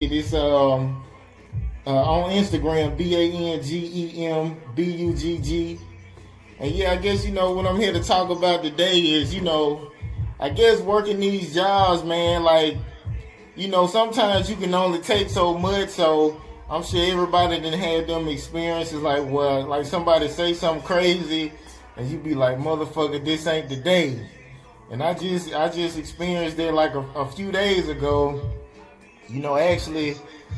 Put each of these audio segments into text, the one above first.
It's on Instagram, BANGEMBUGG. And yeah, I guess what I'm here to talk about today is I guess working these jobs, man. Like sometimes you can only take so much. So I'm sure everybody done had them experiences like like somebody say something crazy, and you be like, motherfucker, this ain't the day. And I just experienced that like a few days ago. Actually,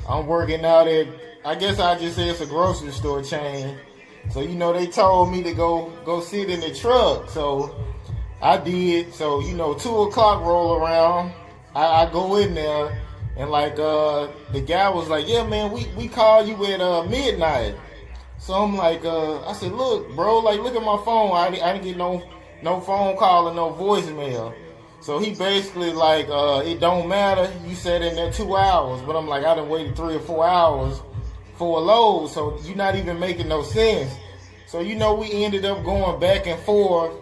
I'm working out at, I guess I just say it's a grocery store chain. So, they told me to go sit in the truck. So I did. So, 2 o'clock roll around. I go in there and like, the guy was like, yeah, man, we called you at, midnight. So I'm like, I said, look, bro, like, look at my phone. I didn't get no phone call or no voicemail. So he basically like, it don't matter. You said in there 2 hours, but I'm like, I done waited 3 or 4 hours for a load, so you're not even making no sense. So we ended up going back and forth,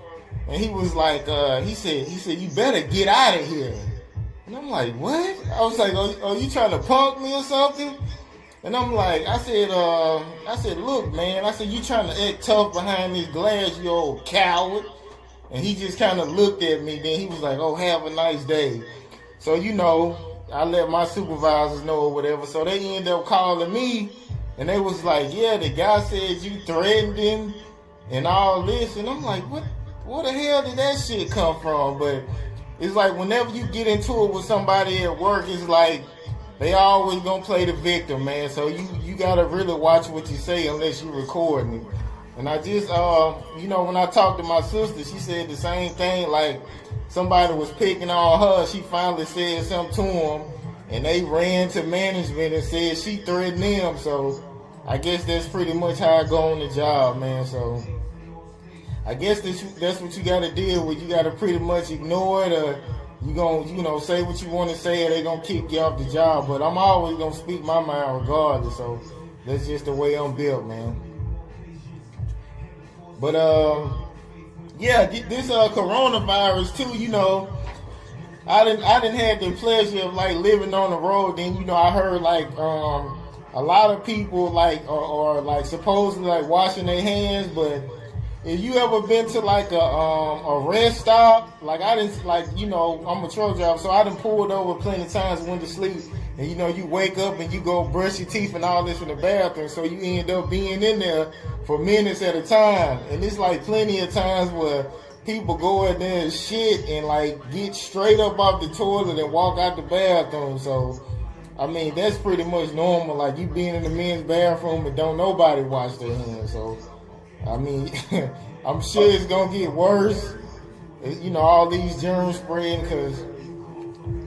and he was like, he said, you better get out of here. And I'm like, what? I was like, are you trying to punk me or something? And I'm like, I said, look, man, I said, you trying to act tough behind this glass, you old coward. And he just kind of looked at me. Then he was like, oh, have a nice day. So, I let my supervisors know or whatever. So they ended up calling me. And they was like, yeah, the guy said you threatened him and all this. And I'm like, what the hell did that shit come from? But it's like whenever you get into it with somebody at work, it's like they always gonna play the victim, man. So you gotta really watch what you say unless you recording it. And I just, when I talked to my sister, she said the same thing. Like somebody was picking on her. She finally said something to him, and they ran to management and said she threatened them. So I guess that's pretty much how I go on the job, man. So I guess that's what you got to deal with. You got to pretty much ignore it, or you gonna, say what you want to say, or they gonna kick you off the job. But I'm always gonna speak my mind regardless. So that's just the way I'm built, man. But yeah, this coronavirus too. I didn't have the pleasure of like living on the road. Then I heard like a lot of people like are like supposedly like washing their hands. But if you ever been to like a rest stop, like I didn't like I'm a truck driver, so I done pulled over plenty of times, went to sleep. And you wake up and you go brush your teeth and all this in the bathroom, so you end up being in there for minutes at a time. And it's like plenty of times where people go in there and shit and like get straight up off the toilet and walk out the bathroom. So I mean that's pretty much normal. Like you being in the men's bathroom and don't nobody wash their hands. So I mean I'm sure it's gonna get worse. All these germs spreading because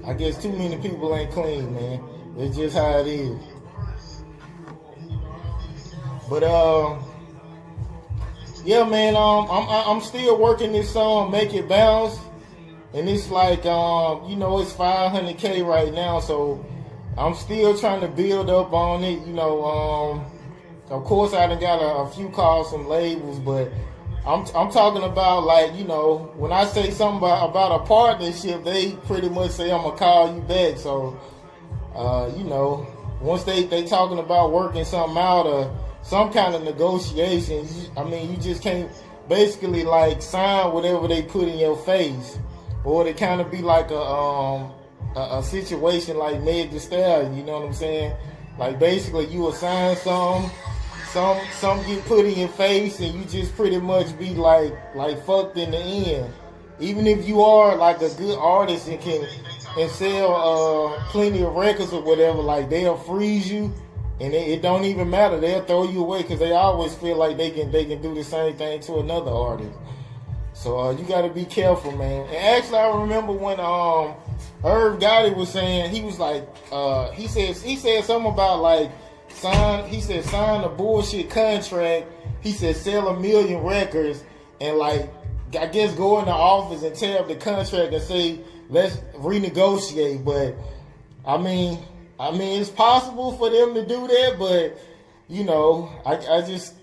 I guess too many people ain't clean, man. It's just how it is. But yeah, man. I'm still working this song, Make It Bounce, and it's like it's 500K right now, so I'm still trying to build up on it. Of course I done got a few calls from labels, but I'm talking about like when I say something about a partnership, they pretty much say I'm gonna call you back. So once they talking about working something out or some kind of negotiation, you just can't basically like sign whatever they put in your face, or it kind of be like a situation like Meg Thee Stallion. You know what I'm saying? Like basically you assign some get put in your face, and you just pretty much be like fucked in the end. Even if you are like a good artist and sell plenty of records or whatever, like they'll freeze you, and it don't even matter. They'll throw you away because they always feel like they can do the same thing to another artist. So you got to be careful, man. And actually, I remember when Irv Gotti was saying, he was like, he said something about like. Sign a bullshit contract. He said sell 1 million records and like I guess go in the office and tear up the contract and say let's renegotiate. But I mean it's possible for them to do that, but I just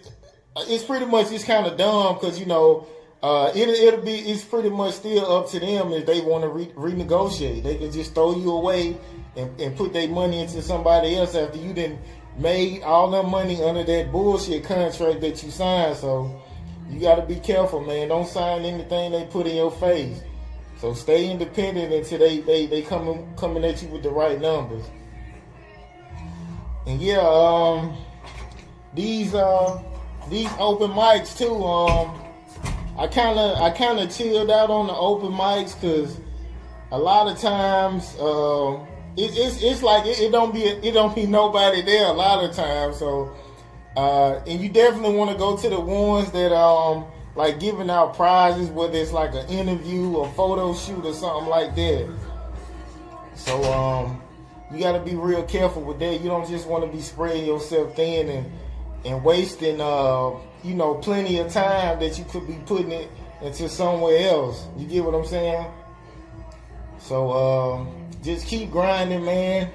it's pretty much just kind of dumb because it's pretty much still up to them if they want to renegotiate. They can just throw you away and put their money into somebody else after you done made all their money under that bullshit contract that you signed. So you got to be careful, man. Don't sign anything they put in your face. So stay independent until they coming at you with the right numbers. And yeah, these open mics too. I kind of chilled out on the open mics because a lot of times it's like it don't be nobody there a lot of times. So and you definitely want to go to the ones that like giving out prizes, whether it's like an interview or photo shoot or something like that. So you got to be real careful with that. You don't just want to be spreading yourself thin and wasting plenty of time that you could be putting it into somewhere else. You get what I'm saying? So just keep grinding, man.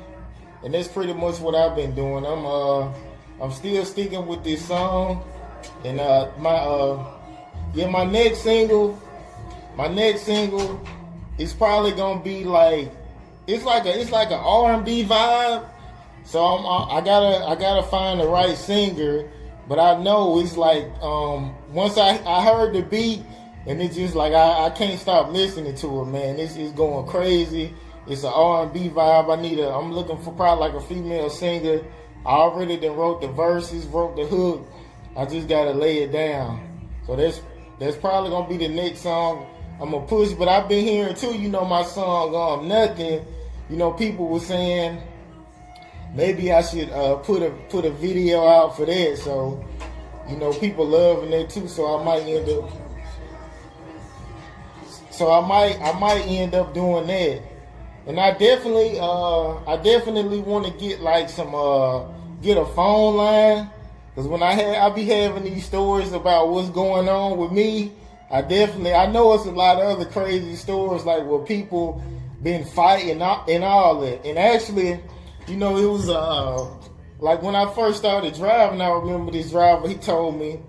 And that's pretty much what I've been doing. I'm still sticking with this song. And my next single is probably gonna be like it's like an R&B vibe. So I gotta find the right singer. But I know it's like once I heard the beat, and it's just like I can't stop listening to it, man. It's going crazy. It's an R&B vibe. I'm looking for probably like a female singer. I already done wrote the verses, wrote the hook. I just gotta lay it down. So that's probably gonna be the next song I'm gonna push. But I've been hearing too, my song Nothing. People were saying maybe I should put a video out for that. So people loving that too. So I might end up. So I might end up doing that. And I definitely want to get like get a phone line, because when I be having these stories about what's going on with me, I know it's a lot of other crazy stories like where people been fighting and all that. And actually, it was like when I first started driving, I remember this driver, he told me,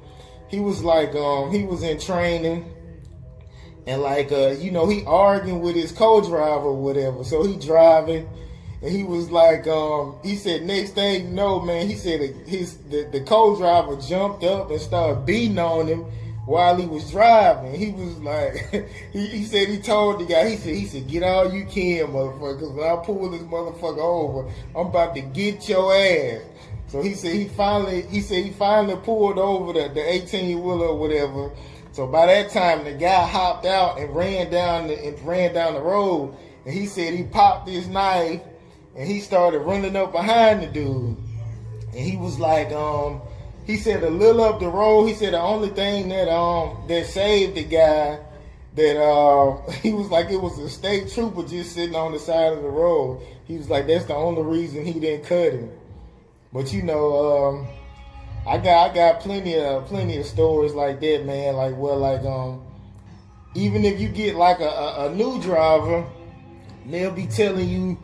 he was like he was in training. And like, he arguing with his co-driver or whatever. So he driving, and he was like, he said, next thing you know, man, he said the co-driver jumped up and started beating on him while he was driving. He was like, he said he told the guy, he said, get all you can, motherfucker, because when I pull this motherfucker over, I'm about to get your ass. So he said he finally pulled over the 18-wheeler or whatever. So by that time, the guy hopped out and ran down the road. And he said he popped his knife and he started running up behind the dude. And he was like, he said a little up the road, he said the only thing that saved the guy, that he was like, it was a state trooper just sitting on the side of the road. He was like, that's the only reason he didn't cut him. But I got plenty of stories like that, man. Like, well, like, even if you get like a new driver, they'll be telling you,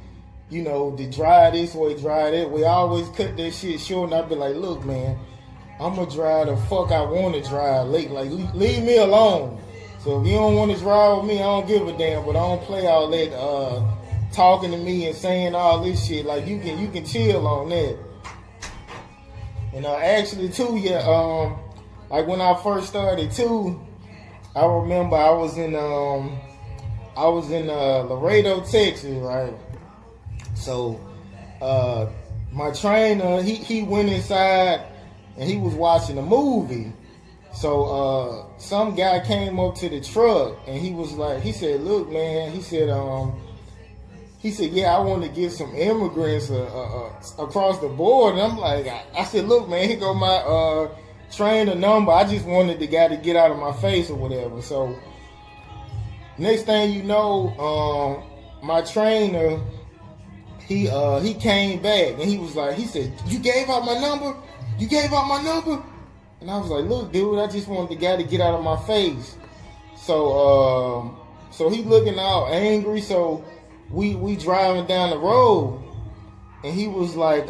to drive this way, drive that way. I always cut that shit short, and I'll be like, look, man, I'm gonna drive the fuck I want to drive. Like, leave me alone. So if you don't want to drive with me, I don't give a damn. But I don't play all that talking to me and saying all this shit. Like, you can chill on that. And actually too, like when I first started too, I remember I was in Laredo, Texas, right? So my trainer, he went inside and he was watching a movie. So some guy came up to the truck and he was like, he said, look, man, he said, yeah, I want to get some immigrants across the board. And I'm like, I said, look, man, here go my trainer number. I just wanted the guy to get out of my face or whatever. So next thing you know, my trainer, he came back and he was like, he said, you gave out my number? You gave out my number? And I was like, look, dude, I just wanted the guy to get out of my face. So he looking all angry. So we driving down the road, and he was like,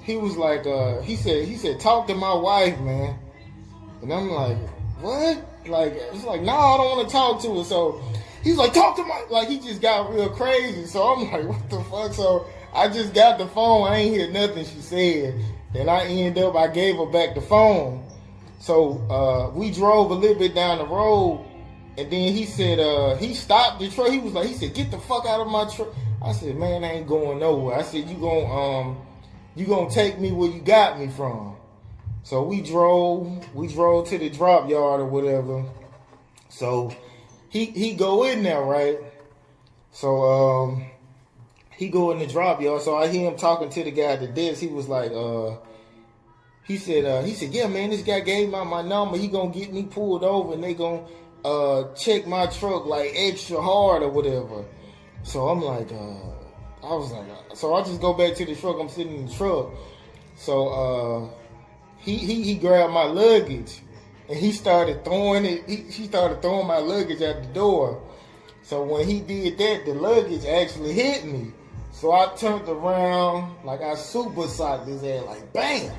he said, talk to my wife, man. And I'm like, what? Like, it's like, no, I don't want to talk to her. So He's like, talk to my, like, he just got real crazy. So I'm like, what the fuck? So I just got the phone. I ain't hear nothing she said. Then I gave her back the phone. So we drove a little bit down the road. And then he said, he stopped the truck. He said, get the fuck out of my truck. I said, man, I ain't going nowhere. I said, you gonna take me where you got me from. So we drove to the drop yard or whatever. So he go in there, right? So he go in the drop yard. So I hear him talking to the guy at the desk. He was like, he said, yeah, man, this guy gave me my number. He gonna get me pulled over and they gonna check my truck like extra hard or whatever. So I'm like, I was like, so I just go back to the truck. I'm sitting in the truck. So he grabbed my luggage and he started throwing it. He started throwing my luggage at the door. So when he did that, the luggage actually hit me. So I turned around, like I super socked his head, like bam.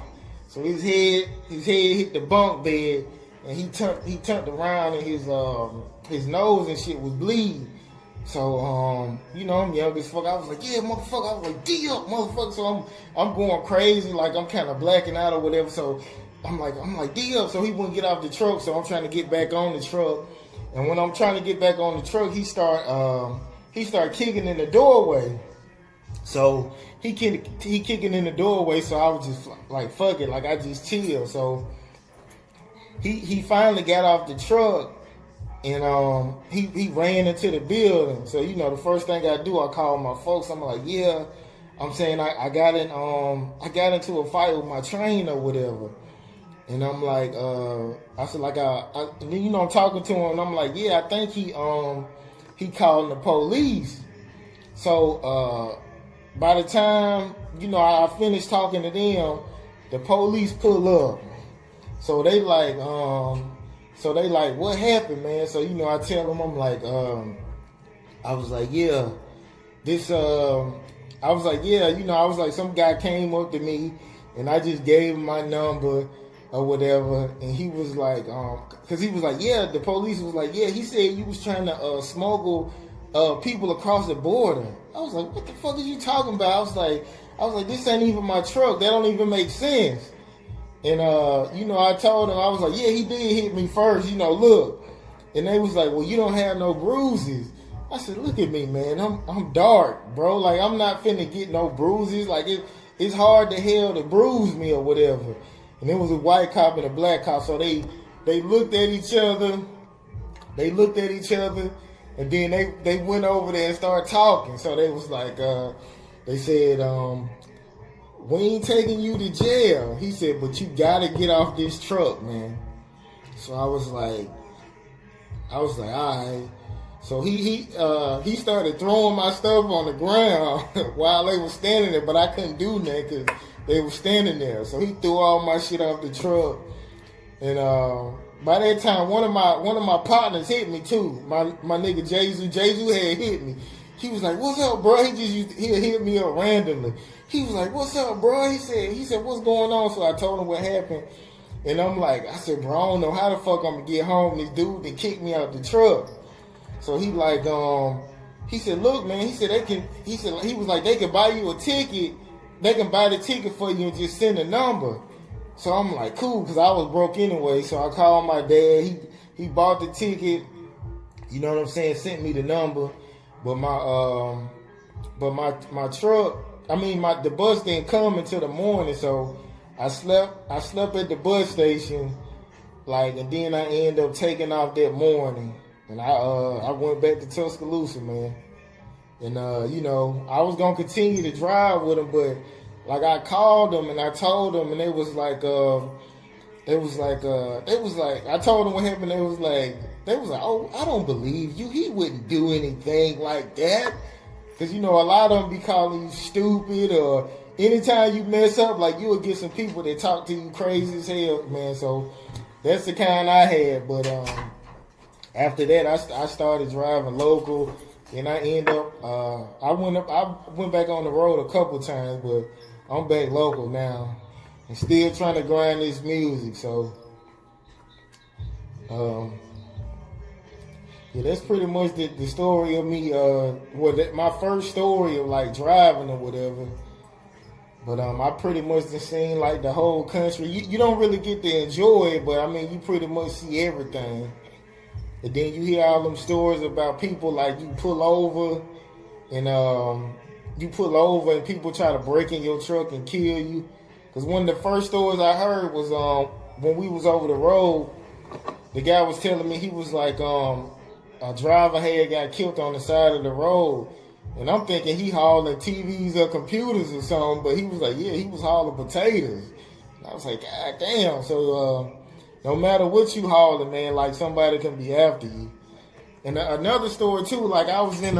So his head hit the bunk bed, and he turned around, and his nose and shit was bleeding. So you know, I'm young as fuck. I was like, yeah, motherfucker. I was like, D up, motherfucker. So I'm going crazy, like I'm kind of blacking out or whatever. So I'm like D up. So he wouldn't get off the truck. So I'm trying to get back on the truck. And when I'm trying to get back on the truck, he start kicking in the doorway. So he kicking in the doorway. So I was just like, fuck it, like I just chill. So he finally got off the truck. And he ran into the building. So, you know, the first thing I do, I call my folks. I'm like, yeah, I'm saying I got into a fight with my train or whatever. And I'm like, I said, like, and then, you know, I'm talking to him, and I'm like, yeah, I think he called the police. So by the time, you know, I finished talking to them, the police pull up. So they like, what happened, man? So, you know, I tell them, I'm like, I was like, yeah, you know, I was like, some guy came up to me and I just gave him my number or whatever. And he was like, cause he was like, yeah, the police was like, yeah, he said you was trying to smuggle people across the border. I was like, what the fuck are you talking about? I was like, this ain't even my truck. That don't even make sense. And, you know, I told him, I was like, yeah, he did hit me first, you know, look. And they was like, well, you don't have no bruises. I said, look at me, man, I'm dark, bro. Like, I'm not finna get no bruises. Like, it's hard to hell to bruise me or whatever. And it was a white cop and a black cop. So they looked at each other. And then they went over there and started talking. So they was like, they said, we ain't taking you to jail. He said, but you gotta get off this truck, man. So I was like, all right. So he started throwing my stuff on the ground while they were standing there, but I couldn't do that because they were standing there. So he threw all my shit off the truck. And by that time, one of my partners hit me too. My nigga Jesu had hit me. He was like, what's up, bro? He hit me up randomly. He was like, what's up, bro? He said, what's going on? So I told him what happened. And I'm like, I said, bro, I don't know how the fuck I'm gonna get home. This dude that kicked me out the truck. So he like, he said, look, man, he was like, they can buy you a ticket. They can buy the ticket for you and just send a number. So I'm like, cool, because I was broke anyway. So I called my dad. He bought the ticket. You know what I'm saying? Sent me the number. But my truck, the bus didn't come until the morning, so I slept at the bus station, like, and then I ended up taking off that morning, and I went back to Tuscaloosa, man. And you know, I was gonna continue to drive with them, but like I called them and I told them, and they was like, I told them what happened. They was like, oh, I don't believe you. He wouldn't do anything like that. Because, you know, a lot of them be calling you stupid, or anytime you mess up, like, you will get some people that talk to you crazy as hell, man. So that's the kind I had. But after that, I started driving local, and I end up, I went back on the road a couple times, but I'm back local now. And still trying to grind this music, so Yeah, that's pretty much the story of me. My first story of like driving or whatever. But I pretty much just seen like the whole country. You don't really get to enjoy it, but I mean, you pretty much see everything. And then you hear all them stories about people like you pull over and people try to break in your truck and kill you. Because one of the first stories I heard was when we was over the road, the guy was telling me he was like a driver had got killed on the side of the road. And I'm thinking he hauling TVs or computers or something, but he was like, yeah, he was hauling potatoes. And I was like, God damn. So no matter what you hauling, man, like somebody can be after you. And another story too, like I was in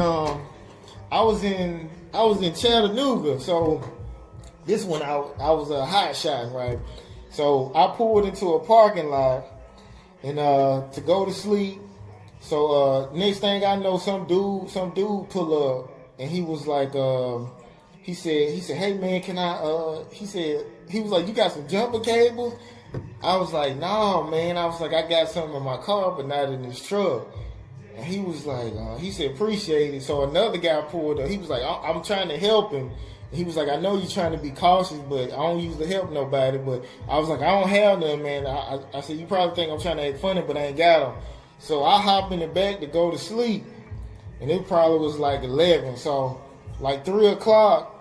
Chattanooga. So this one I was a hot shot, right? So I pulled into a parking lot and to go to sleep. So next thing I know, some dude pull up. And he was like, he said, hey man, can I, he was like, you got some jumper cables? I was like, no man. I was like, I got something in my car, but not in this truck. And he was like, he said, appreciate it. So another guy pulled up. He was like, I'm trying to help him. And he was like, I know you're trying to be cautious, but I don't usually help nobody. But I was like, I don't have none, man. I said, you probably think I'm trying to act funny, but I ain't got them. So I hop in the back to go to sleep. And it probably was like 11. So like 3 o'clock,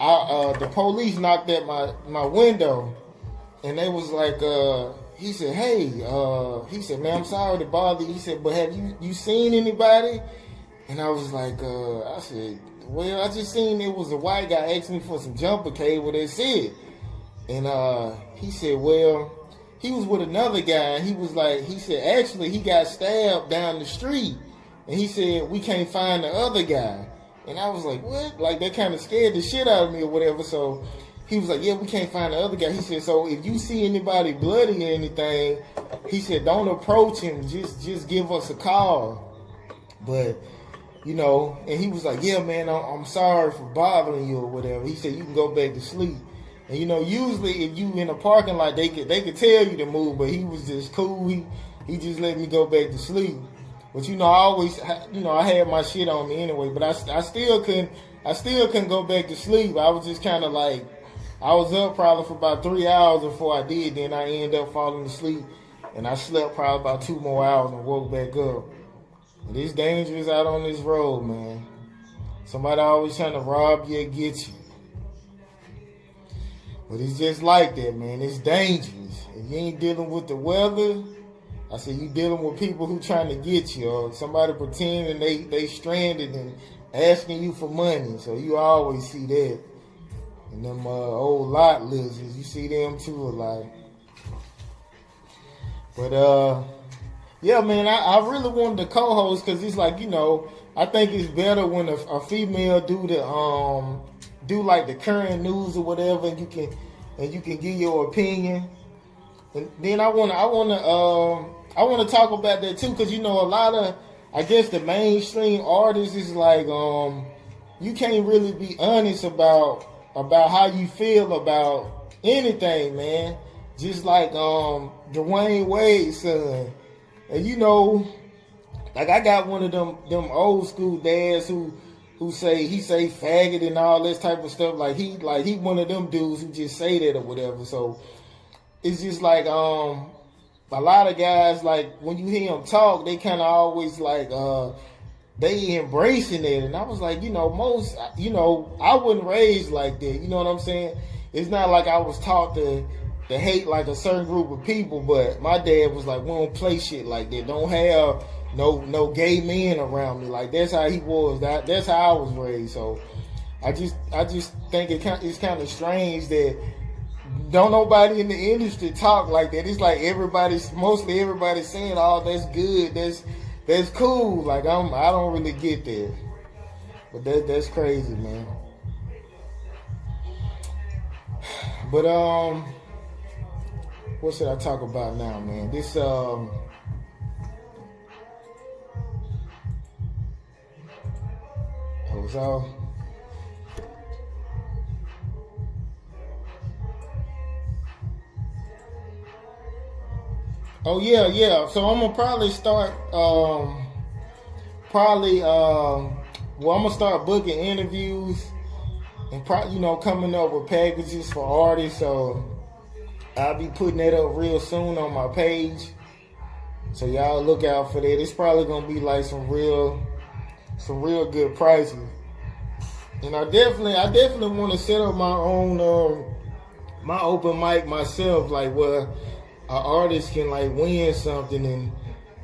the police knocked at my window. And they was like, he said, hey, he said, man, I'm sorry to bother you. He said, but have you seen anybody? And I was like, I said, well, I just seen it was a white guy asking me for some jumper cable. That's it. And he said, well, he was with another guy. And he was like, he said, actually, he got stabbed down the street. And he said, we can't find the other guy. And I was like, what? Like, that kind of scared the shit out of me or whatever. So he was like, yeah, we can't find the other guy. He said, so if you see anybody bloody or anything, he said, don't approach him. Just give us a call. But, you know, and he was like, yeah, man, I'm sorry for bothering you or whatever. He said, you can go back to sleep. And, you know, usually if you in a parking lot, they could tell you to move, but he was just cool. He just let me go back to sleep. But, you know, I had my shit on me anyway, but I still couldn't go back to sleep. I was just kind of like, I was up probably for about 3 hours before I did. Then I ended up falling asleep, and I slept probably about 2 more hours and woke back up. And it's dangerous out on this road, man. Somebody always trying to rob you or get you. But it's just like that, man. It's dangerous. If you ain't dealing with the weather, I said you dealing with people who trying to get you, or somebody pretending they stranded and asking you for money. So you always see that. And them old lot lizards, you see them too a lot. But yeah, man, I really wanted to co-host because it's like, you know, I think it's better when a female do like the current news or whatever, and you can give your opinion. And then I wanna talk about that too, because you know a lot of, I guess, the mainstream artists is like you can't really be honest about how you feel about anything, man. Just like Dwayne Wade's son. And you know, like I got one of them old school dads who say faggot and all this type of stuff. Like he one of them dudes who just say that or whatever. So it's just like a lot of guys, like when you hear them talk, they kind of always like they embracing it. And I was like, you know, I wasn't raised like that. You know what I'm saying? It's not like I was taught to hate like a certain group of people, but my dad was like, we don't play shit like that. Don't have no gay men around me. Like that's how he was. That's how I was raised. So I just think it's kind of strange that don't nobody in the industry talk like that. It's like mostly everybody's saying, oh, that's good, that's cool. Like I don't really get that. But that's crazy, man. But what should I talk about now, man? This so oh yeah. So I'm gonna probably start probably I'm gonna start booking interviews and probably coming up with packages for artists. So I'll be putting that up real soon on my page. So y'all look out for that. It's probably gonna be like some real good prices. And I definitely want to set up my own my open mic myself, like where an artist can like win something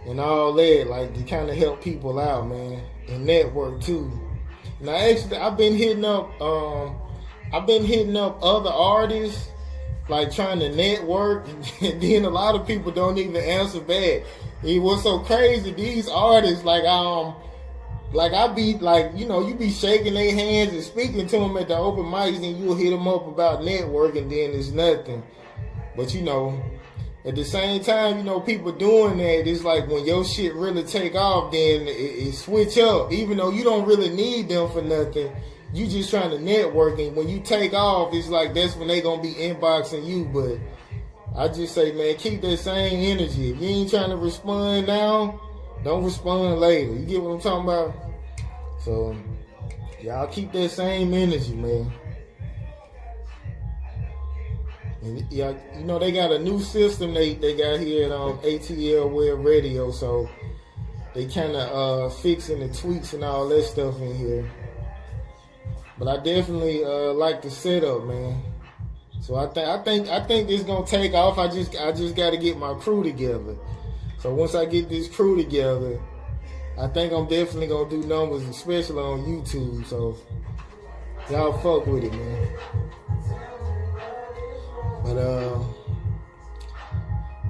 and all that, like to kind of help people out, man, and network too. And I've been hitting up other artists, like trying to network, and then a lot of people don't even answer back. It was so crazy. These artists, like I be like, you be shaking their hands and speaking to them at the open mics, and you'll hit them up about networking, then it's nothing. But at the same time, people doing that, it's like when your shit really take off, then it switch up. Even though you don't really need them for nothing, you just trying to network. And when you take off, it's like that's when they gonna be inboxing you. But I just say, man, keep that same energy. If you ain't trying to respond now, don't respond later. You get what I'm talking about? So y'all keep that same energy, man. And yeah, they got a new system they got here at ATL Web Radio, so they kind of fixing the tweaks and all that stuff in here. But I definitely like the setup, man. So I think it's gonna take off. I just got to get my crew together. So once I get this crew together, I think I'm definitely gonna do numbers, especially on YouTube. So y'all fuck with it, man. But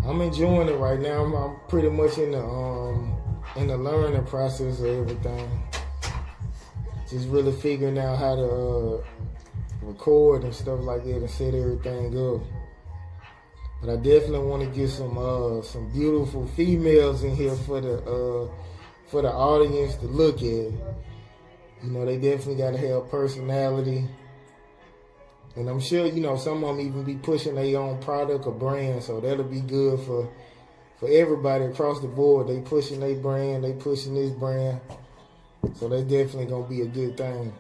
I'm enjoying it right now. I'm pretty much in the learning process of everything. Just really figuring out how to record and stuff like that and set everything up. But I definitely want to get some beautiful females in here for the audience to look at. They definitely got to have personality. And I'm sure, some of them even be pushing their own product or brand, so that'll be good for everybody across the board. They pushing their brand, they pushing this brand, so that's definitely gonna be a good thing.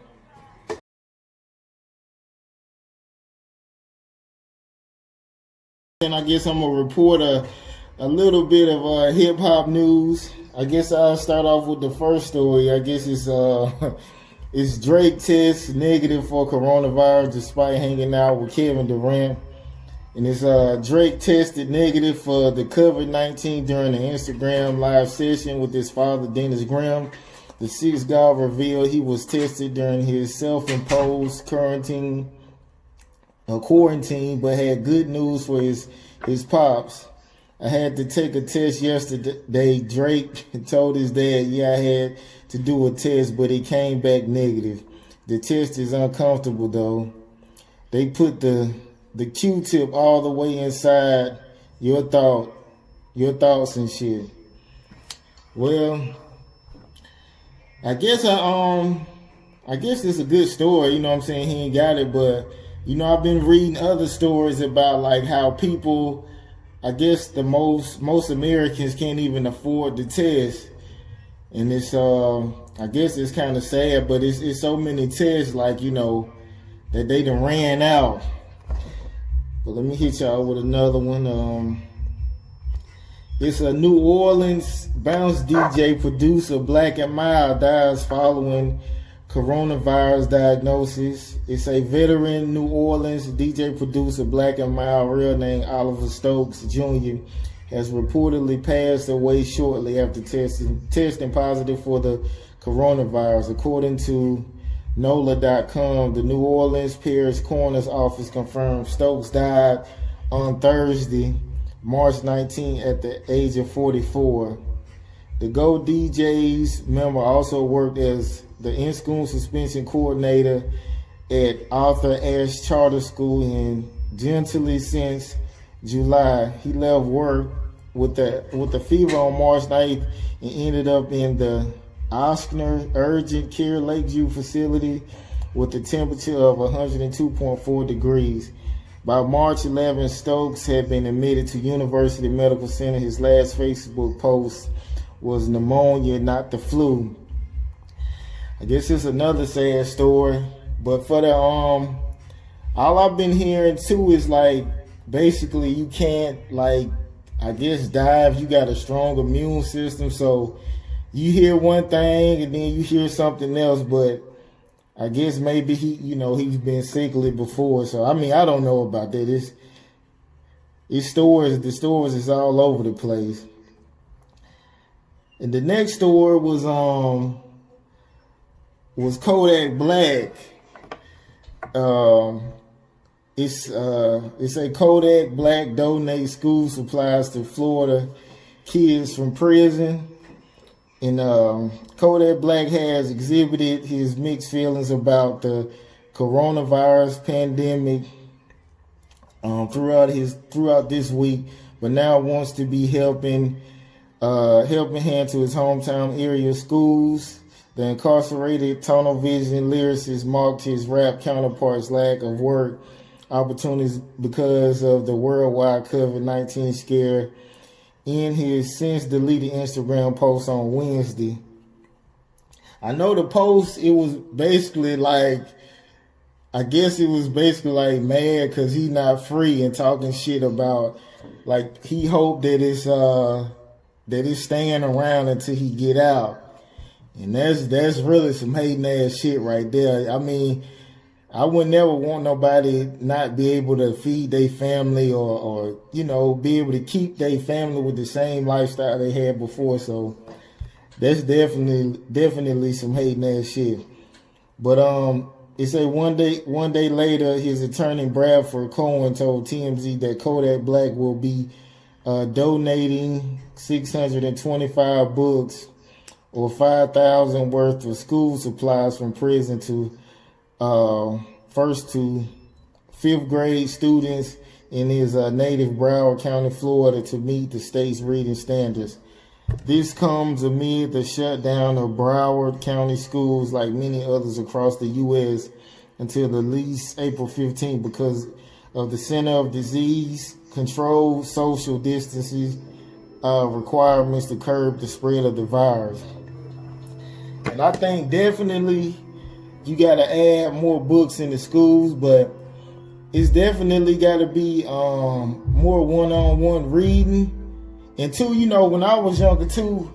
And I guess I'm gonna report a little bit of hip hop news. I guess I'll start off with the first story. I guess it's Drake tests negative for coronavirus despite hanging out with Kevin Durant. And it's Drake tested negative for the COVID-19 during an Instagram live session with his father, Dennis Graham. The Six God revealed he was tested during his self-imposed quarantine, but had good news for his pops. I had to take a test yesterday, Drake told his dad. Yeah, I had to do a test, but it came back negative. The test is uncomfortable, though. They put the Q-tip all the way inside your thoughts and shit. Well, I guess it's a good story, you know what I'm saying? He ain't got it, but I've been reading other stories about like how people, I guess the most Americans can't even afford the test. And it's I guess it's kind of sad, but it's so many tests, like, that they done ran out. But let me hit y'all with another one. It's a New Orleans bounce DJ producer, Black and Mild, dies following coronavirus diagnosis. It's a veteran New Orleans DJ producer, Black and Mild, real name Oliver Stokes Jr., has reportedly passed away shortly after testing positive for the coronavirus. According to NOLA.com, the New Orleans Parish Coroner's Office confirmed Stokes died on Thursday, March 19, at the age of 44. The Go DJs member also worked as the in-school suspension coordinator at Arthur Ashe Charter School in Gentilly since July. He left work with the fever on March 9th and ended up in the Oskner Urgent Care Lakeview facility with a temperature of 102.4 degrees. By March 11, Stokes had been admitted to University Medical Center. His last Facebook post was pneumonia, not the flu. I guess it's another sad story. But for the all I've been hearing too is like basically you can't like I guess dive. You got a strong immune system, so you hear one thing and then you hear something else. But I guess maybe he's been sickly before. So I mean I don't know about that. It's stories. The stories is all over the place. And the next story was Kodak Black. It's a Kodak Black donates school supplies to Florida kids from prison. And Kodak Black has exhibited his mixed feelings about the coronavirus pandemic throughout this week, but now wants to be helping hand to his hometown area schools. The incarcerated tunnel vision lyricist mocked his rap counterpart's lack of work opportunities because of the worldwide COVID-19 scare in his since deleted Instagram post on Wednesday. I know the post, it was basically like, I guess it was basically like mad because he's not free and talking shit about, like, he hoped that it's staying around until he get out. And that's really some hating ass shit right there. I mean, I would never want nobody not be able to feed their family or be able to keep their family with the same lifestyle they had before. So that's definitely some hating ass shit. But it said one day later, his attorney Bradford Cohen told TMZ that Kodak Black will be donating 625 books or 5,000 worth of school supplies from prison to first to fifth grade students in his native Broward County, Florida, to meet the state's reading standards. This comes amid the shutdown of Broward County schools, like many others across the U.S., until at least April 15th because of the Center of Disease Control social distancing requirements to curb the spread of the virus. And I think definitely you got to add more books in the schools, but it's definitely got to be more one-on-one reading. And two, when I was younger too,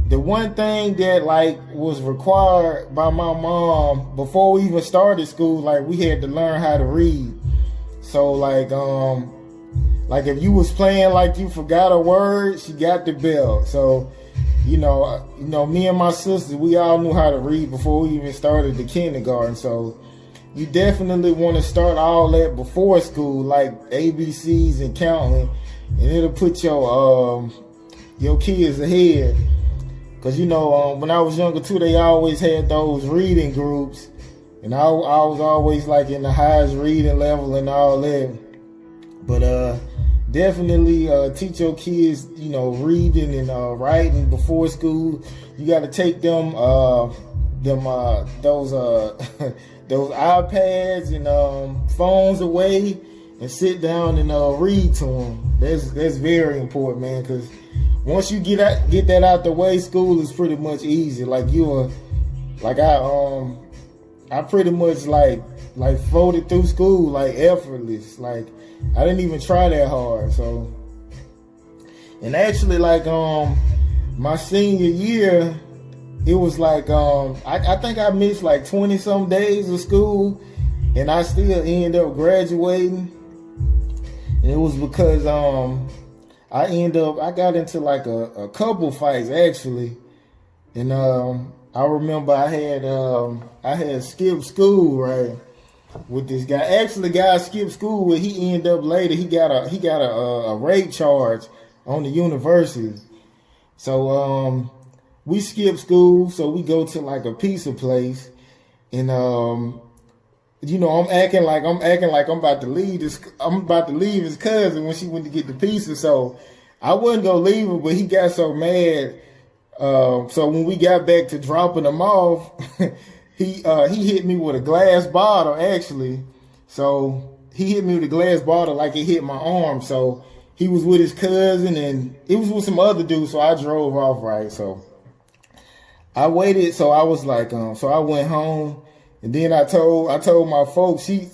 the one thing that like was required by my mom before we even started school, like we had to learn how to read. So like if you was playing like you forgot a word, she got the bell. So me and my sisters, we all knew how to read before we even started the kindergarten. So you definitely want to start all that before school, like ABCs and counting, and it'll put your kids ahead. Because, when I was younger too, they always had those reading groups, and I was always like in the highest reading level and all that. But definitely teach your kids, reading and writing before school. You got to take them those iPads and phones away and sit down and read to them. That's very important, man. Because once you get that out the way, school is pretty much easy. Like I pretty much like floated through school like effortless. Like I didn't even try that hard. So, and actually like my senior year, it was like I think I missed like 20 some days of school, and I still ended up graduating. And it was because I got into like a couple fights actually, and I remember I had skipped school, right, with this guy. Actually, the guy I skipped school with, he ended up later. He got a rape charge on the university. So we skipped school, so we go to like a pizza place, and I'm acting like I'm about to leave his cousin when she went to get the pizza. So I wasn't gonna leave her, but he got so mad. So when we got back to dropping him off, he hit me with a glass bottle actually. So he hit me with a glass bottle like it hit my arm. So he was with his cousin and it was with some other dudes. So I drove off, right. So I waited, so I was like, so I went home, and then I told my folks, she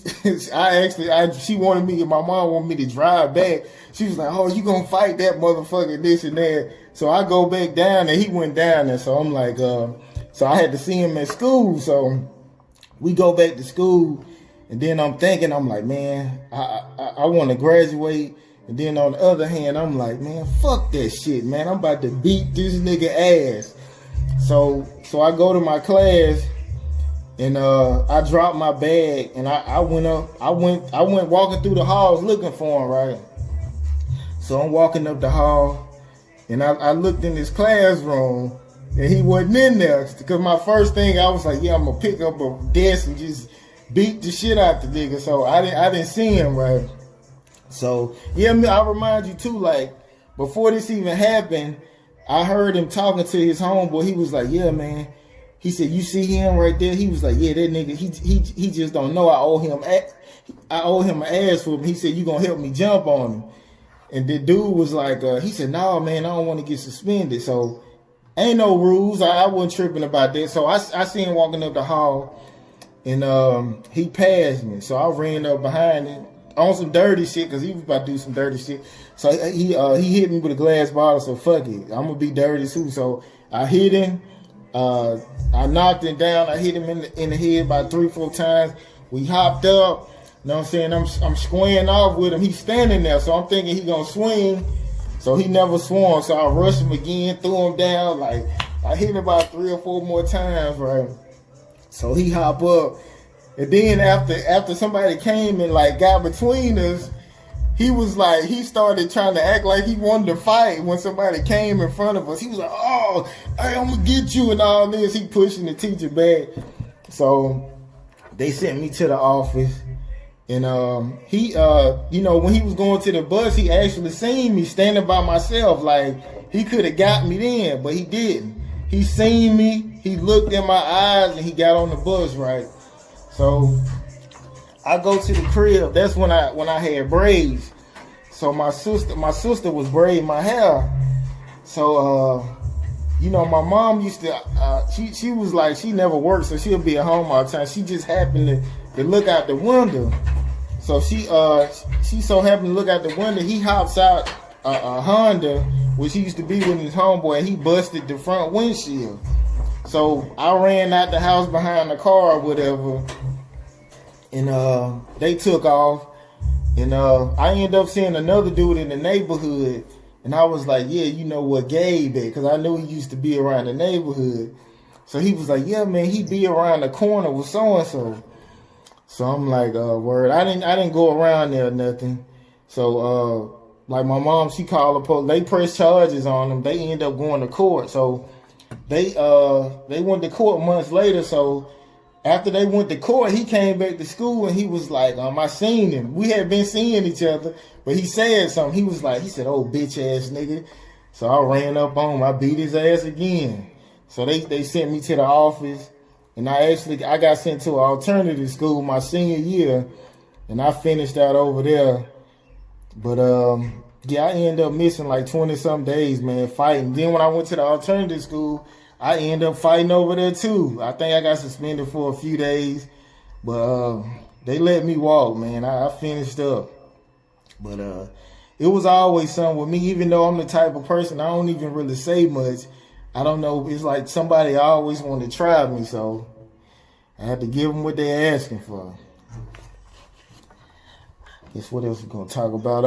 wanted me, my mom wanted me to drive back. She was like, oh, you gonna fight that motherfucker, this and that. So I go back down, and he went down there. So I'm like, so I had to see him at school. So we go back to school, and then I'm thinking, I'm like, man, I want to graduate. And then on the other hand, I'm like, man, fuck that shit, man. I'm about to beat this nigga ass. So I go to my class, and I dropped my bag, and I went walking through the halls looking for him, right? So I'm walking up the hall, and I looked in his classroom, and he wasn't in there. Because my first thing, I was like, yeah, I'm gonna pick up a desk and just beat the shit out the nigga. So I didn't see him, right? So yeah, I remind you too, like, before this even happened, I heard him talking to his homeboy. He was like, yeah, man. He said, you see him right there? He was like, yeah, that nigga, he just don't know I owe him an ass for him. He said, you gonna help me jump on him? And the dude was like, he said, no, man, I don't want to get suspended. So ain't no rules. I wasn't tripping about that. So I seen him walking up the hall, and he passed me. So I ran up behind him on some dirty shit, because he was about to do some dirty shit. So he hit me with a glass bottle. So fuck it, I'm gonna be dirty too. So I hit him. I knocked him down. I hit him in the head about 3-4 times. We hopped up. You know what I'm saying? I'm squaring off with him. He's standing there, so I'm thinking he gonna swing. So he never swung. So I rushed him again, threw him down. Like, I hit him about 3 or 4 more times, right? So he hop up. And then after somebody came and like got between us, he was like, he started trying to act like he wanted to fight when somebody came in front of us. He was like, oh, hey, I'm gonna get you and all this. He pushing the teacher back. So they sent me to the office. And he when he was going to the bus, he actually seen me standing by myself. Like, he could have got me then, but he didn't. He seen me, he looked in my eyes, and he got on the bus, right? So I go to the crib. That's when I had braids. So my sister was braiding my hair. So my mom used to she was like, she never worked, so she'll be at home all the time. She just happened to look out the window. So she so happened to look out the window. He hops out a Honda, which he used to be with his homeboy, and he busted the front windshield. So I ran out the house behind the car or whatever, and they took off. And I ended up seeing another dude in the neighborhood, and I was like, yeah, you know what, Gabe at? Because I knew he used to be around the neighborhood. So he was like, yeah, man, he be around the corner with so-and-so. So I'm like, word. I didn't go around there or nothing. So like my mom, she called the police. They pressed charges on them. They ended up going to court. So they went to court months later. So after they went to court, he came back to school, and he was like, I seen him. We had been seeing each other, but he said something. He said, oh, bitch ass nigga. So I ran up on him. I beat his ass again. So they sent me to the office, and I got sent to an alternative school my senior year, and I finished out over there. But yeah, I ended up missing like 20-some days, man, fighting. Then when I went to the alternative school, I ended up fighting over there too. I think I got suspended for a few days, but they let me walk, man. I finished up. But it was always something with me, even though I'm the type of person, I don't even really say much. I don't know, it's like somebody always wanted to try me, so I had to give them what they're asking for. Guess what else we're gonna talk about?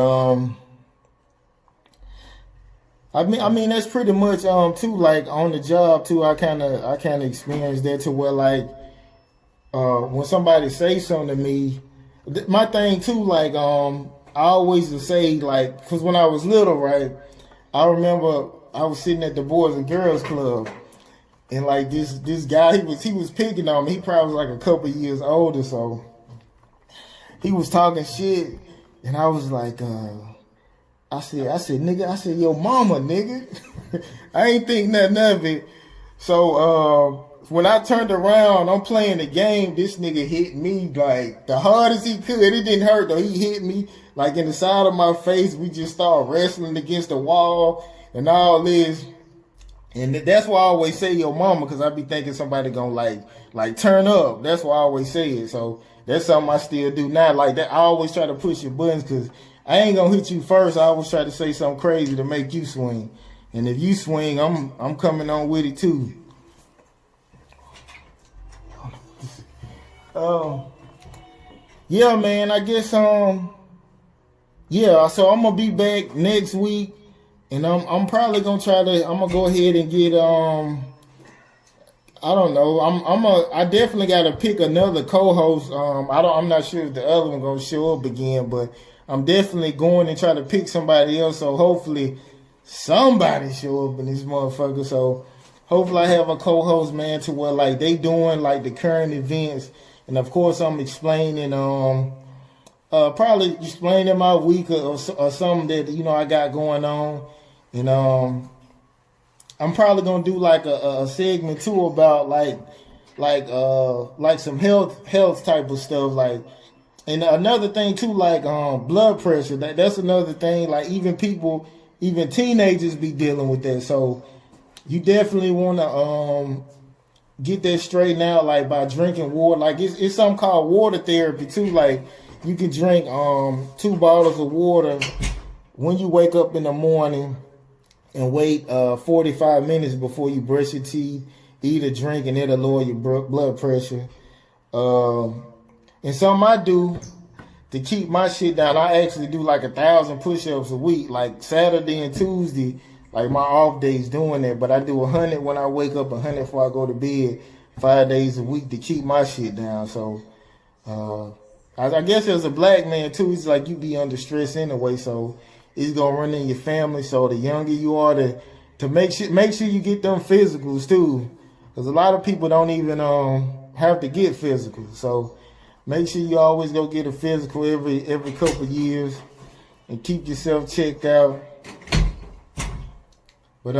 I mean that's pretty much too, like on the job too. I kind of experienced that, to where like when somebody say something to me, my thing too, like I always would say, like, because when I was little, right, I remember I was sitting at the Boys and Girls Club, and like this guy, he was picking on me. He probably was like a couple years older, so he was talking shit, and I was like, I said, nigga, yo mama, nigga. I ain't think nothing of it. So when I turned around, I'm playing the game, this nigga hit me like the hardest he could. It didn't hurt though. He hit me like in the side of my face. We just started wrestling against the wall and all this. And that's why I always say your mama, because I be thinking somebody gonna like turn up. That's why I always say it. So that's something I still do now. Like that, I always try to push your buttons because I ain't gonna hit you first. I always try to say something crazy to make you swing. And if you swing, I'm coming on with it too. Yeah, man. I guess yeah. So I'm gonna be back next week. And I'm probably gonna I'm gonna go ahead and get I don't know. I definitely gotta pick another co-host. I'm not sure if the other one gonna show up again, but I'm definitely going and try to pick somebody else. So hopefully somebody show up in this motherfucker. So hopefully I have a co-host, man, to where like they doing like the current events, and of course I'm explaining probably explaining my week or something that I got going on. And I'm probably gonna do like a segment too about like some health type of stuff, like. And another thing too, like blood pressure. That's another thing. Like even teenagers be dealing with that. So you definitely want to get that straightened out, like by drinking water. Like it's something called water therapy too. Like you can drink 2 bottles of water when you wake up in the morning, and wait 45 minutes before you brush your teeth. Eat a drink, and it'll lower your blood pressure. And something I do to keep my shit down, I actually do like 1,000 push-ups a week, like Saturday and Tuesday, like my off days doing that. But I do 100 when I wake up, 100 before I go to bed, 5 days a week to keep my shit down. So I guess as a black man too, it's like you be under stress anyway, so it's gonna run in your family. So the younger you are, to make sure you get them physicals too, because a lot of people don't even have to get physical. So make sure you always go get a physical every couple of years and keep yourself checked out. But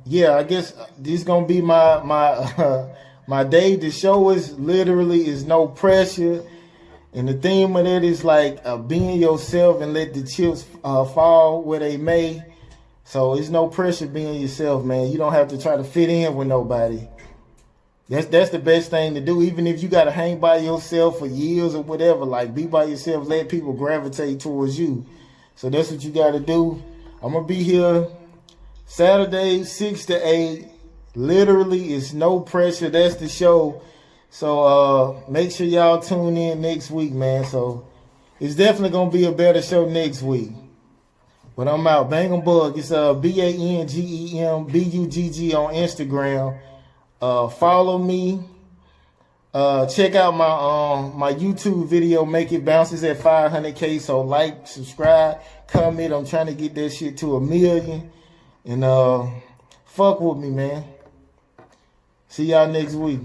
yeah, I guess this is gonna be my my day. The show is no pressure, and the theme of that is like being yourself and let the chips fall where they may. So it's no pressure being yourself, man. You don't have to try to fit in with nobody. That's the best thing to do. Even if you got to hang by yourself for years or whatever, like be by yourself, let people gravitate towards you. So that's what you got to do. I'm going to be here Saturday, 6 to 8. Literally, it's no pressure. That's the show. So make sure y'all tune in next week, man. So it's definitely going to be a better show next week. But I'm out. Bang 'em Bug. It's BANGEMBUGG on Instagram. Follow me. Check out my YouTube video, Make It Bounce. It's at 500K. So like, subscribe, comment. I'm trying to get that shit to 1 million. And fuck with me, man. See y'all next week.